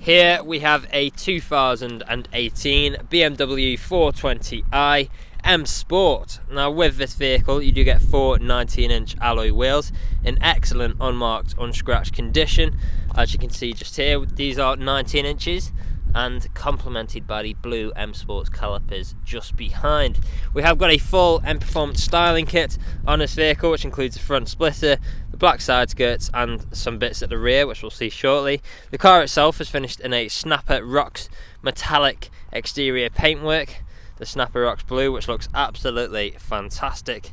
Here we have a 2018 BMW 420i M Sport. Now with this vehicle you do get 4 19-inch alloy wheels in excellent unmarked, unscratched condition. As you can see just here, these are 19 inches and complemented by the blue M Sports calipers just behind. We have got a full M Performance styling kit on this vehicle, which includes a front splitter, the black side skirts and some bits at the rear, which we'll see shortly. The car itself is finished in a Snapper Rocks metallic exterior paintwork, the Snapper Rocks blue, which looks absolutely fantastic.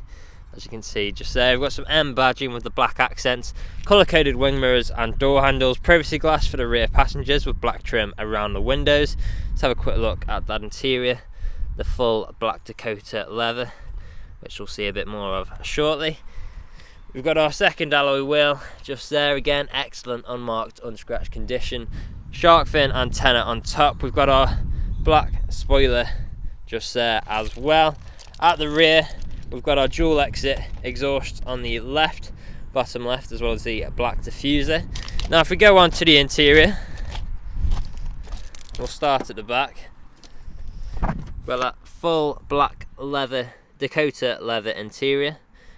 As you can see just there, we've got some M badging with the black accents, colour-coded wing mirrors and door handles, privacy glass for the rear passengers with black trim around the windows. Let's have a quick look at that interior. The full black Dakota leather, which we'll see a bit more of shortly. We've got our second alloy wheel just there, again excellent unmarked, unscratched condition. Shark fin antenna on top. We've got our black spoiler just there as well. At the rear we've got our dual exit exhaust on the left, bottom left, as well as the black diffuser. Now if we go on to the interior, we'll start at the back. We've got that full black leather, Dakota leather interior.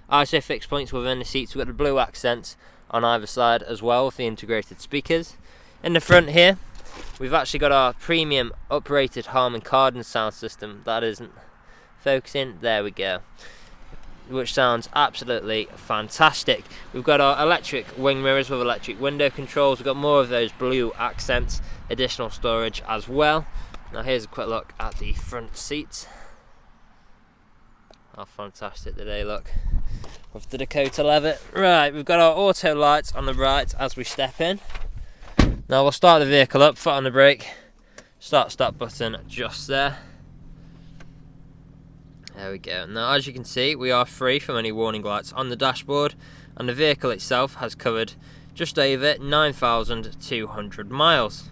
ISO fixed points within the seats. We've got the blue accents on either side as well with the integrated speakers. In the front here, we've actually got our premium uprated Harman Kardon sound system. That isn't focusing, there we go, which sounds absolutely fantastic. We've got our electric wing mirrors with electric window controls. We've got more of those blue accents, additional storage as well. Now here's a quick look at the front seats. How fantastic do they look with the Dakota leather. Right, we've got our auto lights on the right as we step in. Now we'll start the vehicle up, foot on the brake, stop button just there. There we go. Now as you can see, we are free from any warning lights on the dashboard, and the vehicle itself has covered just over 9,200 miles.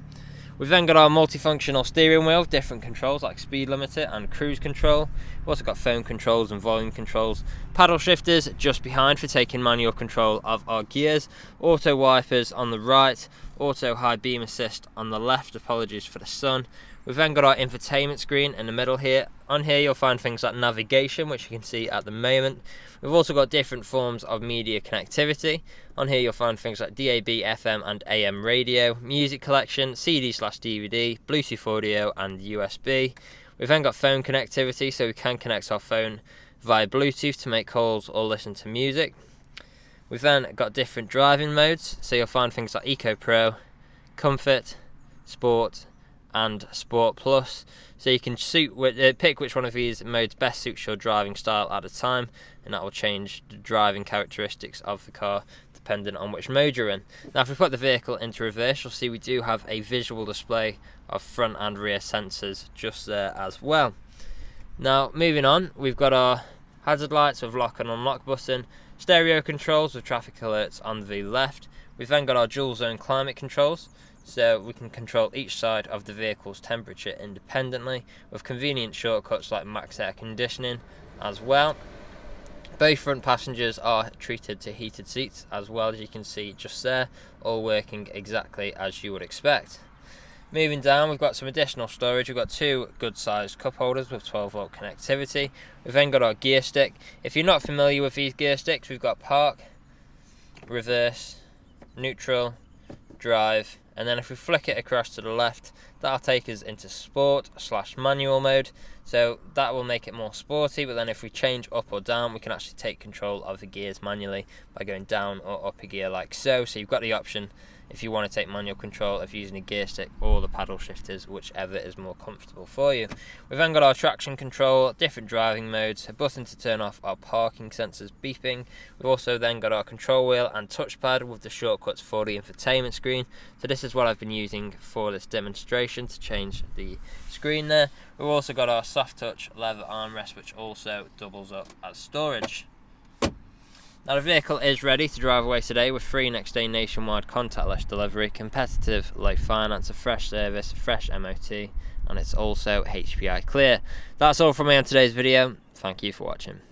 We've then got our multifunctional steering wheel with different controls like speed limiter and cruise control. We've also got phone controls and volume controls. Paddle shifters just behind for taking manual control of our gears. Auto wipers on the right. Auto high beam assist on the left. Apologies for the sun. We've then got our infotainment screen in the middle here. On here you'll find things like navigation, which you can see at the moment. We've also got different forms of media connectivity. On here you'll find things like DAB, FM and AM radio, music collection, CD/DVD, Bluetooth audio and USB. We've then got phone connectivity, so we can connect our phone via Bluetooth to make calls or listen to music. We've then got different driving modes, so you'll find things like Eco Pro, Comfort, Sport and Sport Plus, so you can pick which one of these modes best suits your driving style at a time, and that will change the driving characteristics of the car depending on which mode you're in. Now if we put the vehicle into reverse, you'll see we do have a visual display of front and rear sensors just there as well. Now moving on, we've got our hazard lights with lock and unlock button, stereo controls with traffic alerts on the left. We've then got our dual zone climate controls, so we can control each side of the vehicle's temperature independently with convenient shortcuts like max air conditioning as well. Both front passengers are treated to heated seats as well, as you can see just there, all working exactly as you would expect. Moving down, we've got some additional storage. We've got 2 good sized cup holders with 12-volt connectivity. We've then got our gear stick. If you're not familiar with these gear sticks, we've got park, reverse, neutral, drive, and then if we flick it across to the left, that'll take us into sport/manual mode, so that will make it more sporty. But then if we change up or down, we can actually take control of the gears manually by going down or up a gear like so. So you've got the option, if you want to take manual control, of using a gear stick or the paddle shifters, whichever is more comfortable for you. We've then got our traction control, different driving modes, a button to turn off our parking sensors beeping. We've also then got our control wheel and touchpad with the shortcuts for the infotainment screen. So this is what I've been using for this demonstration to change the screen there. We've also got our soft touch leather armrest, which also doubles up as storage. Now the vehicle is ready to drive away today with free next day nationwide contactless delivery, competitive low finance, a fresh service, a fresh MOT, and it's also HPI clear. That's all from me on today's video. Thank you for watching.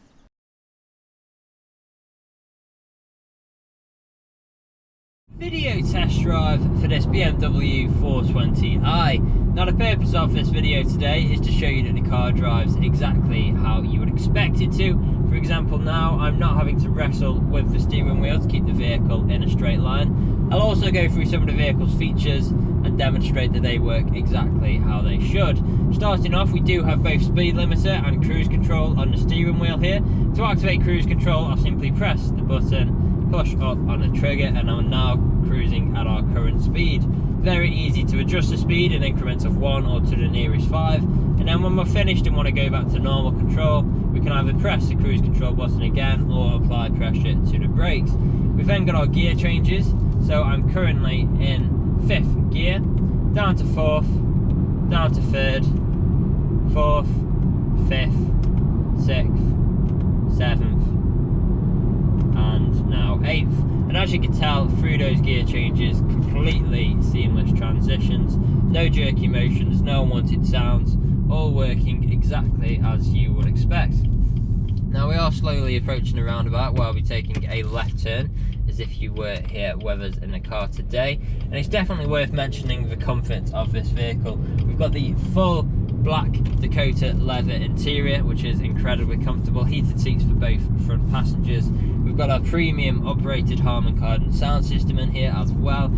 Video test drive for this BMW 420i. Now the purpose of this video today is to show you that the car drives exactly how you would expect it to. For example, now I'm not having to wrestle with the steering wheel to keep the vehicle in a straight line. I'll also go through some of the vehicle's features and demonstrate that they work exactly how they should. Starting off, we do have both speed limiter and cruise control on the steering wheel here. To activate cruise control, I'll simply press the button, push up on the trigger, and I'm now cruising at our current speed. Very easy to adjust the speed in increments of 1 or to the nearest 5, and then when we're finished and want to go back to normal control, we can either press the cruise control button again or apply pressure to the brakes. We've then got our gear changes, so I'm currently in 5th gear, down to 4th, down to 3rd, 4th, 5th, 6th, 7th, and now 8th. And as you can tell through those gear changes, completely seamless transitions, no jerky motions, no unwanted sounds, all working exactly as you would expect. Now we are slowly approaching a roundabout where I'll be taking a left turn as if you were here with us in the car today, and it's definitely worth mentioning the comfort of this vehicle. We've got the full black Dakota leather interior, which is incredibly comfortable, heated seats for both front passengers. We've got our premium uprated Harman Kardon sound system in here as well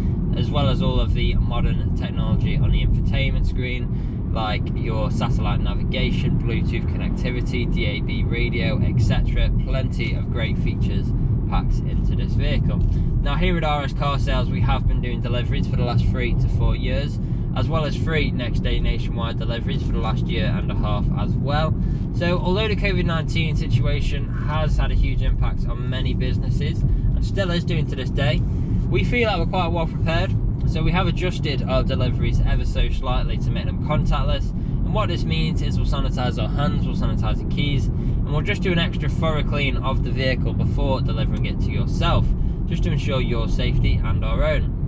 as all of the modern technology on the infotainment screen, like your satellite navigation, Bluetooth connectivity, DAB radio, etc. Plenty of great features packed into this vehicle. Now here at RS Car Sales, we have been doing deliveries for the last 3 to 4 years, as well as free next day nationwide deliveries for the last year and a half as well. So although the COVID-19 situation has had a huge impact on many businesses and still is doing to this day, we feel like we're quite well prepared. So we have adjusted our deliveries ever so slightly to make them contactless, and what this means is we'll sanitize our hands, we'll sanitize the keys, and we'll just do an extra thorough clean of the vehicle before delivering it to yourself, just to ensure your safety and our own.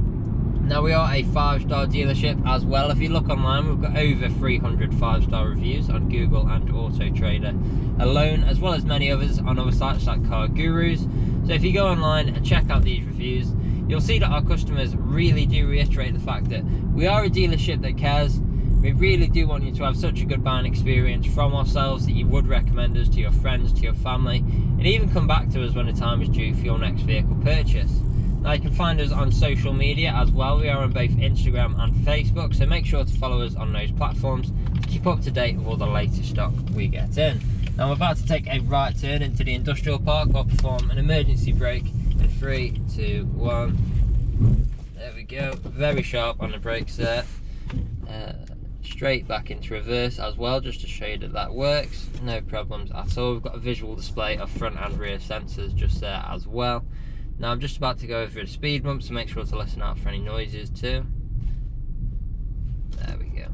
Now we are a 5-star dealership as well. If you look online, we've got over 300 5-star reviews on Google and Autotrader alone, as well as many others on other sites like Car Gurus. So if you go online and check out these reviews, you'll see that our customers really do reiterate the fact that we are a dealership that cares. We really do want you to have such a good buying experience from ourselves that you would recommend us to your friends, to your family, and even come back to us when the time is due for your next vehicle purchase. Now you can find us on social media as well. We are on both Instagram and Facebook, so make sure to follow us on those platforms to keep up to date with all the latest stock we get in. Now we're about to take a right turn into the industrial park. I'll perform an emergency brake in 3, 2, 1. There we go. Very sharp on the brakes there. Straight back into reverse as well, just to show you that that works. No problems at all. We've got a visual display of front and rear sensors just there as well. Now I'm just about to go over a speed bump, so make sure to listen out for any noises too. There we go.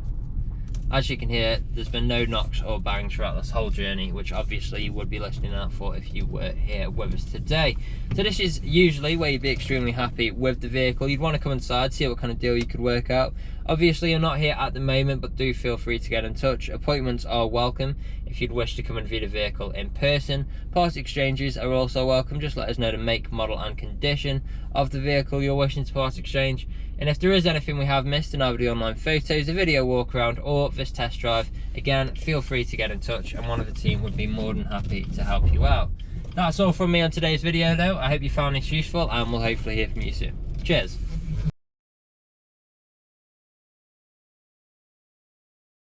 As you can hear, there's been no knocks or bangs throughout this whole journey, which obviously you would be listening out for if you were here with us today. So this is usually where you'd be extremely happy with the vehicle. You'd want to come inside, see what kind of deal you could work out. Obviously you're not here at the moment, but do feel free to get in touch. Appointments are welcome if you'd wish to come and view the vehicle in person. Part exchanges are also welcome. Just let us know the make, model and condition of the vehicle you're wishing to part exchange. And if there is anything we have missed in either the online photos, a video walk around or this test drive, again, feel free to get in touch and one of the team would be more than happy to help you out. That's all from me on today's video though. I hope you found this useful and we'll hopefully hear from you soon. Cheers.